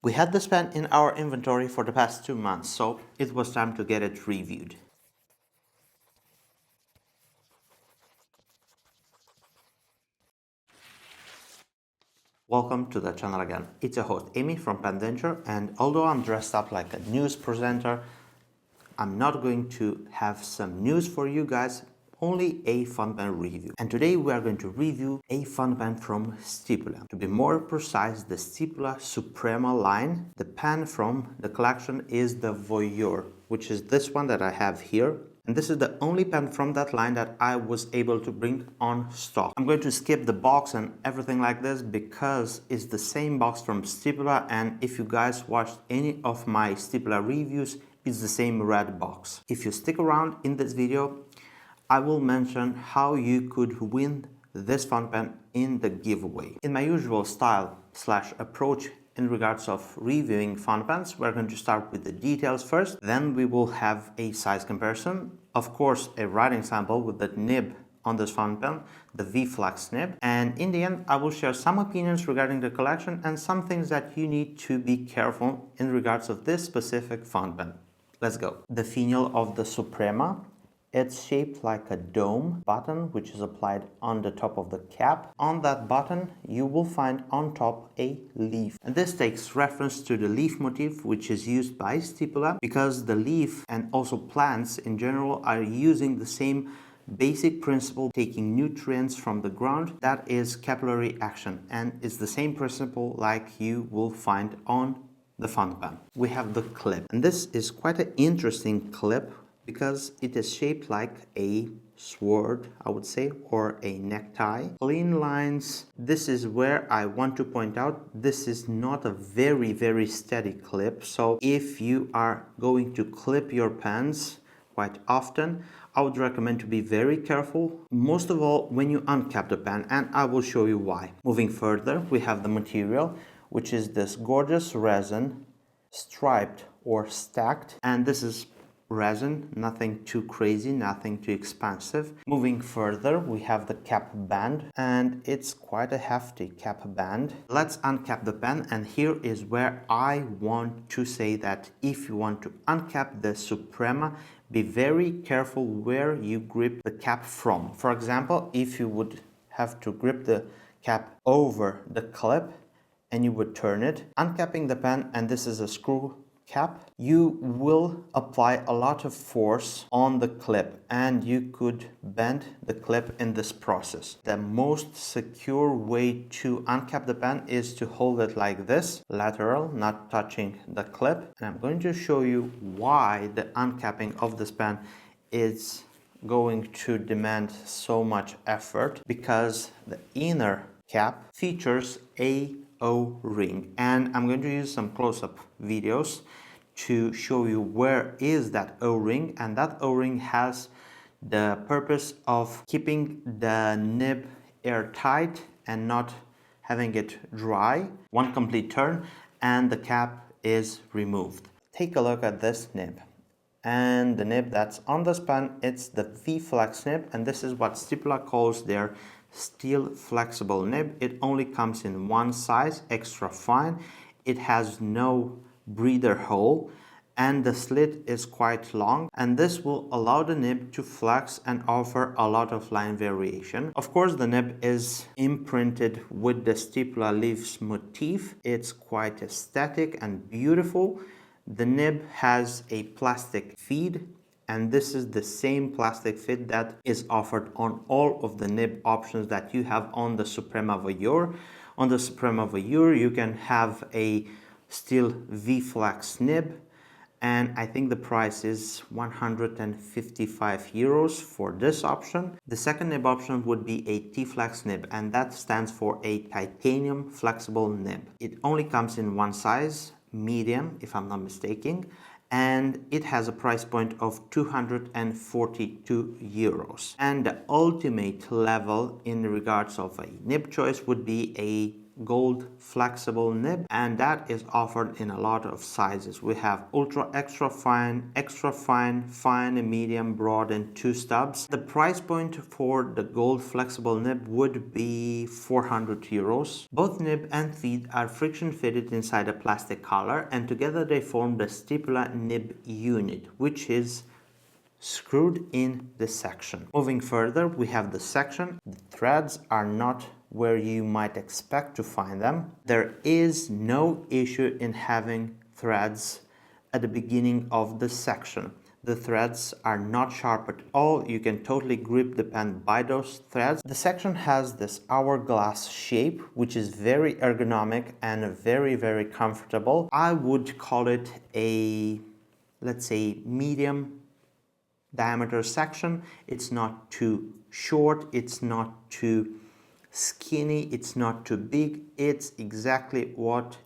We had this pen in our inventory for the past 2 months, so it was time to get it reviewed. Welcome to the channel again. It's your host Amy from Pendenture, and although I'm dressed up like a news presenter, I'm not going to have some news for you guys, only a fun pen review. And today we are going to review a fun pen from Stipula. To be more precise, the Stipula Suprema line. The pen from the collection is the Voyeur, which is this one that I have here. And this is the only pen from that line that I was able to bring on stock. I'm going to skip the box and everything like this because it's the same box from Stipula, and if you guys watched any of my Stipula reviews, it's the same red box. If you stick around in this video, I will mention how you could win this fun pen in the giveaway. In my usual style / approach in regards of reviewing fun pens, we're going to start with the details first, then we will have a size comparison, of course a writing sample with the nib on this fun pen, the V-Flex nib, and in the end I will share some opinions regarding the collection and some things that you need to be careful in regards of this specific fun pen. Let's go. The finial of the Suprema. It's shaped like a dome button, which is applied on the top of the cap. On that button, you will find on top a leaf. And this takes reference to the leaf motif, which is used by Stipula, because the leaf and also plants in general are using the same basic principle, taking nutrients from the ground. That is capillary action, and it's the same principle like you will find on the fun pen. We have the clip, and this is quite an interesting clip because it is shaped like a sword, I would say, or a necktie. Clean lines. This is where I want to point out, this is not a very steady clip. So if you are going to clip your pens quite often, I would recommend to be very careful, most of all when you uncap the pen, and I will show you why. Moving further, we have the material, which is this gorgeous resin, striped or stacked, and this is resin, nothing too crazy, nothing too expensive. Moving further, we have the cap band, and it's quite a hefty cap band. Let's uncap the pen, and here is where I want to say that if you want to uncap the Suprema, be very careful where you grip the cap from. For example, if you would have to grip the cap over the clip and you would turn it, uncapping the pen, and this is a screw cap, you will apply a lot of force on the clip and you could bend the clip in this process. The most secure way to uncap the pen is to hold it like this, lateral, not touching the clip. And I'm going to show you why the uncapping of this pen is going to demand so much effort, because the inner cap features a O-ring, and I'm going to use some close-up videos to show you where is that O-ring, and that O-ring has the purpose of keeping the nib airtight and not having it dry. One complete turn and the cap is removed. Take a look at this nib, and the nib that's on this pen, it's the V-Flex nib, and this is what Stipula calls their steel flexible nib. It only comes in one size, extra fine. It has no breather hole, and the slit is quite long, and this will allow the nib to flex and offer a lot of line variation. Of course, the nib is imprinted with the Stipula leaves motif. It's quite aesthetic and beautiful. The nib has a plastic feed, and this is the same plastic feed that is offered on all of the nib options that you have on the Suprema Voyeur. On the Suprema Voyeur, you can have a steel V-Flex nib, and I think the price is 155 euros for this option. The second nib option would be a T-Flex nib, and that stands for a titanium flexible nib. It only comes in one size, medium if I'm not mistaken, and it has a price point of 242 euros. And the ultimate level in regards of a nib choice would be a gold flexible nib, and that is offered in a lot of sizes. We have ultra extra fine, fine and medium, broad, and 2 stubs. The price point for the gold flexible nib would be 400 euros. Both nib and feet are friction fitted inside a plastic collar, and together they form the Stipula nib unit, which is screwed in this section. Moving further, we have the section. The threads are not where you might expect to find them. There is no issue in having threads at the beginning of the section. The threads are not sharp at all. You can totally grip the pen by those threads. The section has this hourglass shape, which is very ergonomic and very, very comfortable. I would call it a, let's say, medium diameter section. It's not too short, it's not too skinny, it's not too big. It's exactly what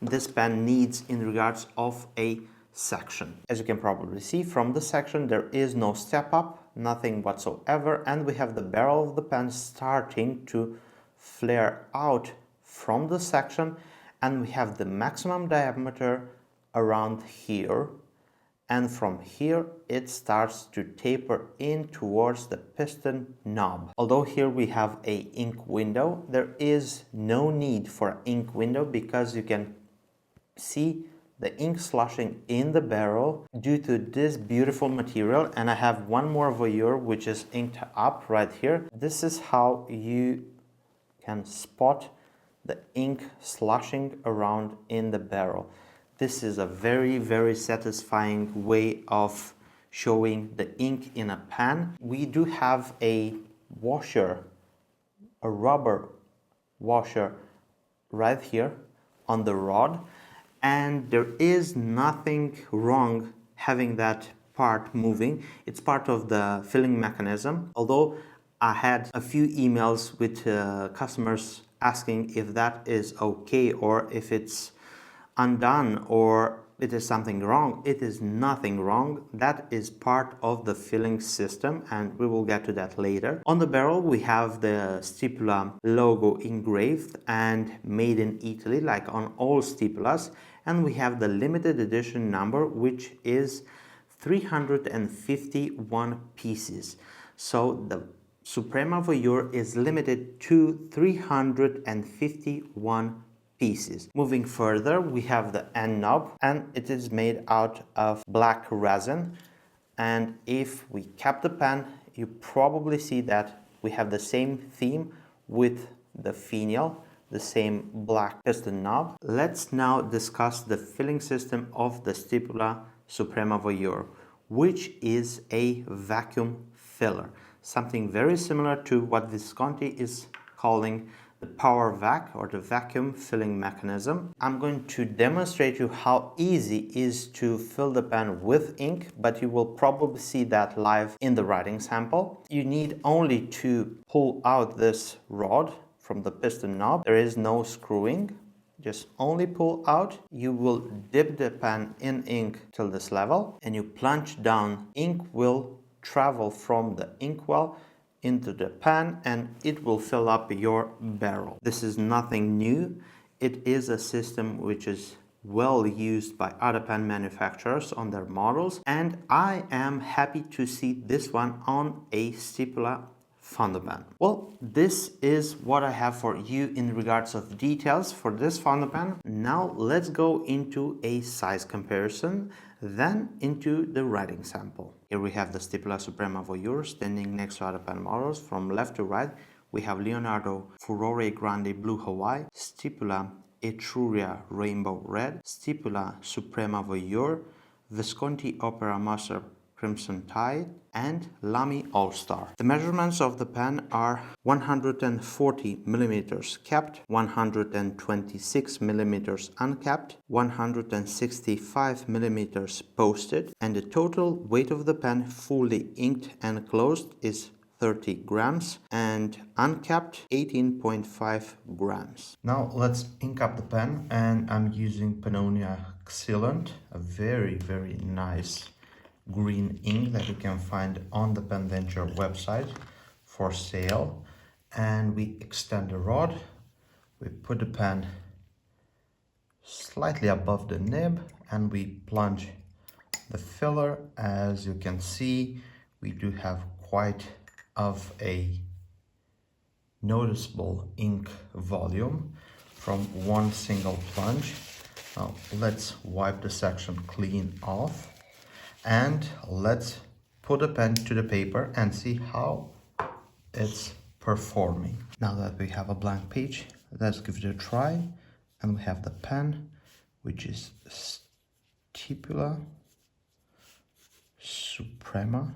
this pen needs in regards of a section. As you can probably see from the section, there is no step up, nothing whatsoever, and we have the barrel of the pen starting to flare out from the section, and we have the maximum diameter around here. And from here it starts to taper in towards the piston knob. Although here we have a ink window, there is no need for an ink window because you can see the ink sloshing in the barrel due to this beautiful material. And I have one more Voyeur which is inked up right here. This is how you can spot the ink sloshing around in the barrel. This is a very, very satisfying way of showing the ink in a pen. We do have a washer, a rubber washer right here on the rod, and there is nothing wrong having that part moving. It's part of the filling mechanism. Although I had a few emails with customers asking if that is okay or if it's undone or it is something wrong. It is nothing wrong. That is part of the filling system, and we will get to that later. On the barrel we have the Stipula logo engraved and made in Italy, like on all Stipulas, and we have the limited edition number, which is 351 pieces. So the Suprema Voyeur is limited to 351 pieces. Moving further, we have the end knob, and it is made out of black resin. And if we cap the pen, you probably see that we have the same theme with the finial, the same black piston knob. Let's now discuss the filling system of the Stipula Suprema Voyeur, which is a vacuum filler, something very similar to what Visconti is calling the power vac, or the vacuum filling mechanism. I'm going to demonstrate you how easy it is to fill the pen with ink, but you will probably see that live in the writing sample. You need only to pull out this rod from the piston knob. There is no screwing, just only pull out. You will dip the pen in ink till this level and you plunge down. Ink will travel from the inkwell into the pen and it will fill up your barrel. This is nothing new. It is a system which is well used by other pen manufacturers on their models, and I am happy to see this one on a Stipula fondant pen. Well, this is what I have for you in regards of details for this fondant pen. Now let's go into a size comparison, then into the writing sample. Here we have the Stipula Suprema Voyeur standing next to other pen models. From left to right, we have Leonardo Furore Grande Blue Hawaii, Stipula Etruria Rainbow Red, Stipula Suprema Voyeur, Visconti Opera Master Crimson Tide, and Lamy All-Star. The measurements of the pen are 140 millimeters capped, 126 millimeters uncapped, 165 millimeters posted, and the total weight of the pen fully inked and closed is 30 grams and uncapped 18.5 grams. Now let's ink up the pen, and I'm using Pannonia Xylant, a very, very nice green ink that you can find on the Penventure website for sale. And we extend the rod, We put the pen slightly above the nib and we plunge the filler. As you can see, we do have quite of a noticeable ink volume from one single plunge. Now let's wipe the section clean off and let's put a pen to the paper and see how it's performing. Now that we have a blank page, let's give it a try. And we have the pen, which is Stipula Suprema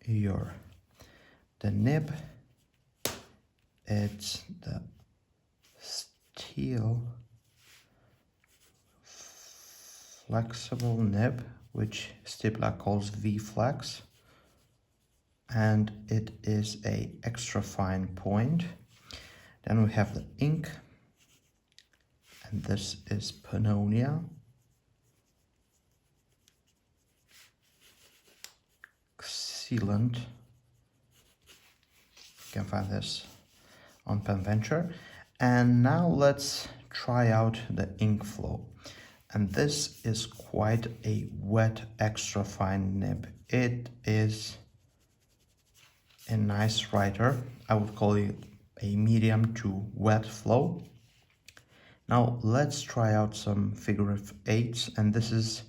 Voyeur. The nib, it's the steel flexible nib, which Stipula calls V-Flex, and it is a extra fine point. Then we have the ink, and this is Pannonia. Sealant. You can find this on Penventure. And now let's try out the ink flow. And this is quite a wet, extra fine nib. It is a nice writer. I would call it a medium to wet flow. Now let's try out some figure of eights, and this is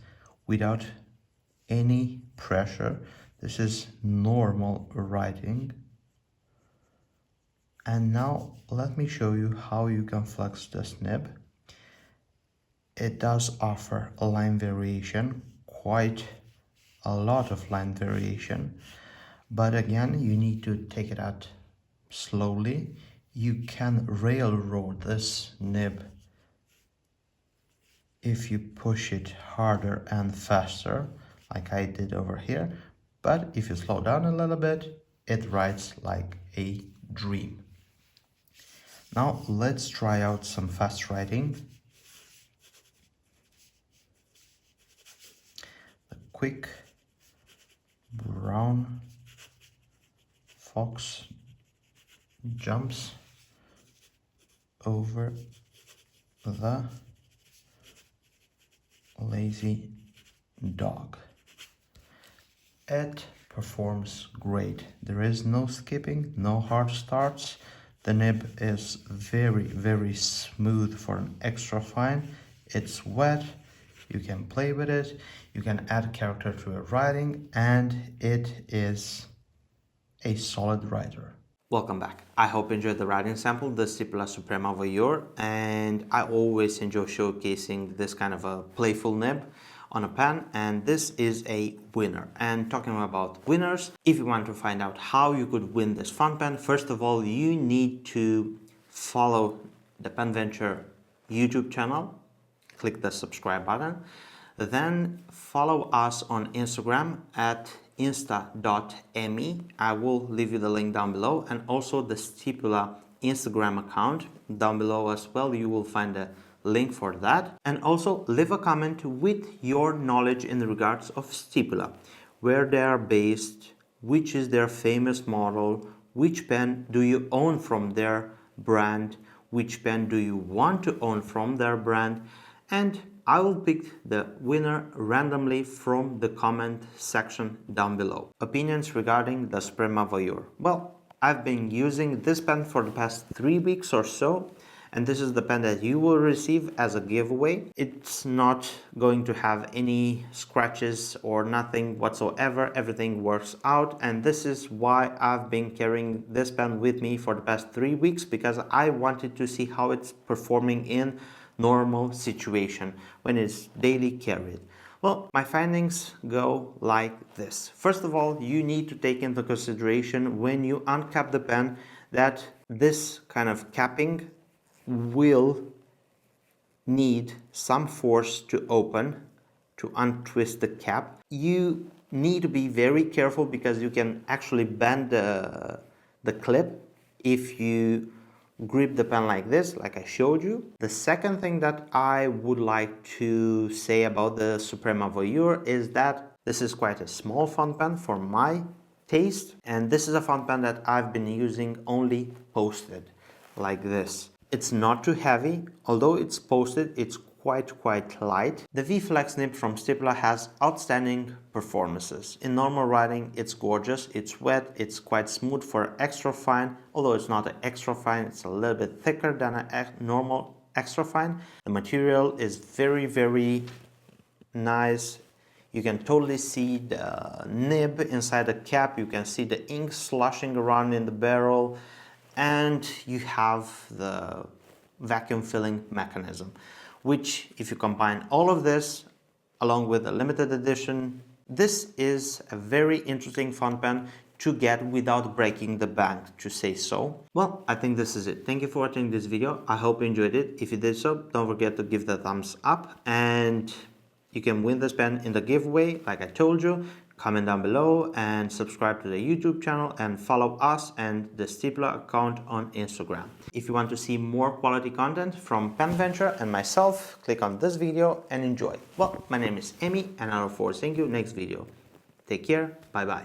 without any pressure. This is normal writing. And now let me show you how you can flex this nib. It does offer a line variation, quite a lot of line variation. But again, you need to take it out slowly. You can railroad this nib if you push it harder and faster, like I did over here. But if you slow down a little bit, it writes like a dream. Now let's try out some fast writing. The quick brown fox jumps over the lazy dog. It performs great. There is no skipping, no hard starts. The nib is very, very smooth for an extra fine. It's wet. You can play with it. You can add character to your writing, and it is a solid writer. Welcome back. I hope you enjoyed the writing sample, the Stipula Suprema Voyeur, and I always enjoy showcasing this kind of a playful nib on a pen, and this is a winner. And talking about winners, if you want to find out how you could win this fun pen, first of all, you need to follow the Penventure YouTube channel, click the subscribe button, then follow us on Instagram at insta.me. I will leave you the link down below, and also the Stipula Instagram account down below as well. You will find a link for that. And also leave a comment with your knowledge in regards of Stipula, where they are based, which is their famous model, which pen do you own from their brand, which pen do you want to own from their brand, and I will pick the winner randomly from the comment section down below. Opinions regarding the Suprema Voyeur. Well, I've been using this pen for the past 3 weeks or so, and this is the pen that you will receive as a giveaway. It's not going to have any scratches or nothing whatsoever. Everything works out, and this is why I've been carrying this pen with me for the past 3 weeks, because I wanted to see how it's performing in normal situation when it's daily carried. Well, my findings go like this. First of all, you need to take into consideration when you uncap the pen that this kind of capping will need some force to open, to untwist the cap. You need to be very careful because you can actually bend the clip if you grip the pen like this, like I showed you. The second thing that I would like to say about the Suprema Voyeur is that this is quite a small font pen for my taste. And this is a fountain pen that I've been using only posted, like this. It's not too heavy, although it's posted, it's quite light. The V-Flex nib from Stipula has outstanding performances. In normal writing, it's gorgeous, it's wet, it's quite smooth for extra fine, although it's not an extra fine, it's a little bit thicker than a normal extra fine. The material is very nice. You can totally see the nib inside the cap, you can see the ink sloshing around in the barrel, and you have the vacuum filling mechanism, which, if you combine all of this along with a limited edition, this is a very interesting fountain pen to get without breaking the bank, to say so. Well, I think this is it. Thank you for watching this video. I hope you enjoyed it. If you did so, don't forget to give the thumbs up, and you can win this pen in the giveaway, like I told you. Comment down below and subscribe to the YouTube channel and follow us and the Stipula account on Instagram. If you want to see more quality content from Pen Venture and myself, click on this video and enjoy. Well, my name is Emi and I look forward to seeing you next video. Take care, bye bye.